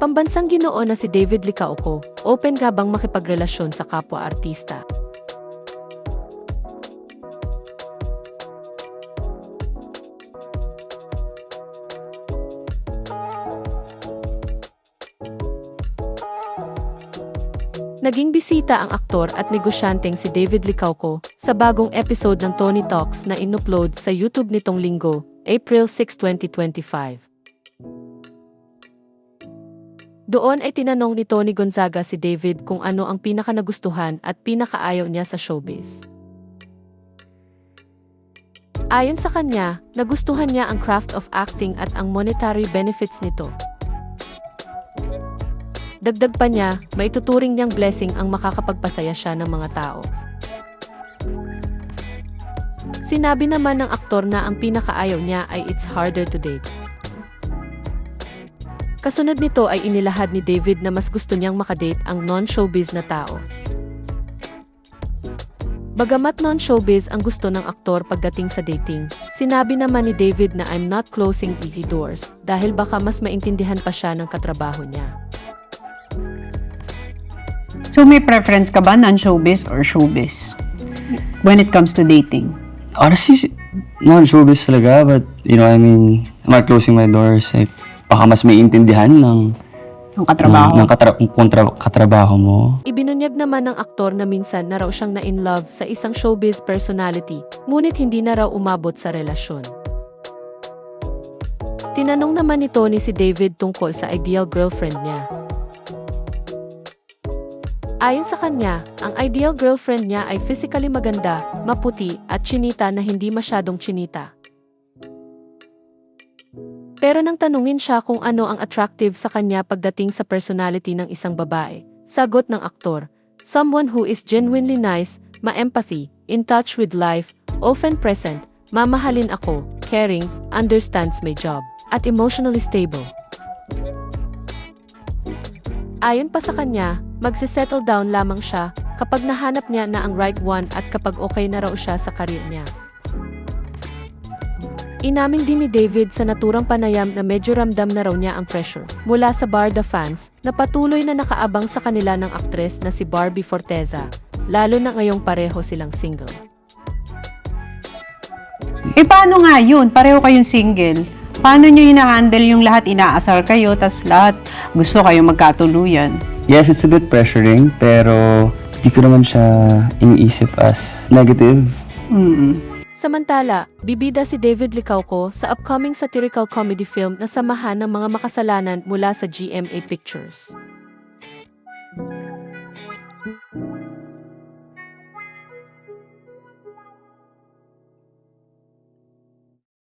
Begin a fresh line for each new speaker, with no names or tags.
Pambansang Ginoo na si David Licauco, open nga bang makipagrelasyon sa kapwa-artista? Naging bisita ang aktor at negosyanteng si David Licauco sa bagong episode ng Tony Talks na inupload sa YouTube nitong linggo, April 6, 2025. Doon ay tinanong ni Tony Gonzaga si David kung ano ang pinakanagustuhan at pinakaayaw niya sa showbiz. Ayon sa kanya, nagustuhan niya ang craft of acting at ang monetary benefits nito. Dagdag pa niya, maituturing niyang blessing ang makakapagpasaya siya ng mga tao. Sinabi naman ng aktor na ang pinakaayaw niya ay it's harder to date. Kasunod nito ay inilahad ni David na mas gusto niyang makadate ang non-showbiz na tao. Bagamat non-showbiz ang gusto ng aktor pagdating sa dating, sinabi naman ni David na I'm not closing any doors dahil baka mas maintindihan pa siya ng katrabaho niya.
So may preference ka ba, non-showbiz or showbiz when it comes to dating?
Honestly, non-showbiz talaga, but I'm not closing my doors. Like, baka mas may intindihan ng
Ang
katrabaho mo.
Ibinunyag naman ng aktor na minsan na raw siyang na-in-love sa isang showbiz personality, ngunit hindi na raw umabot sa relasyon. Tinanong naman ni Tony si David tungkol sa ideal girlfriend niya. Ayon sa kanya, ang ideal girlfriend niya ay physically maganda, maputi, at chinita na hindi masyadong chinita. Pero nang tanungin siya kung ano ang attractive sa kanya pagdating sa personality ng isang babae, sagot ng aktor, someone who is genuinely nice, ma-empathy, in touch with life, often present, mamahalin ako, caring, understands my job, at emotionally stable. Ayon pa sa kanya, magsisettle down lamang siya kapag nahanap niya na ang right one at kapag okay na raw siya sa career niya. Inamin din ni David sa naturang panayam na medyo ramdam na raw niya ang pressure mula sa Barda fans na patuloy na nakaabang sa kanila ng aktres na si Barbie Forteza, lalo na ngayong pareho silang single.
Paano nga yun? Pareho kayong single. Paano nyo hina-handle yung lahat inaasar kayo, tas lahat gusto kayong magkatuluyan?
Yes, it's a bit pressuring, pero di ko naman siya iniisip as negative.
Samantala, bibida si David Licauco sa upcoming satirical comedy film na Samahan ng Mga Makasalanan mula sa GMA Pictures.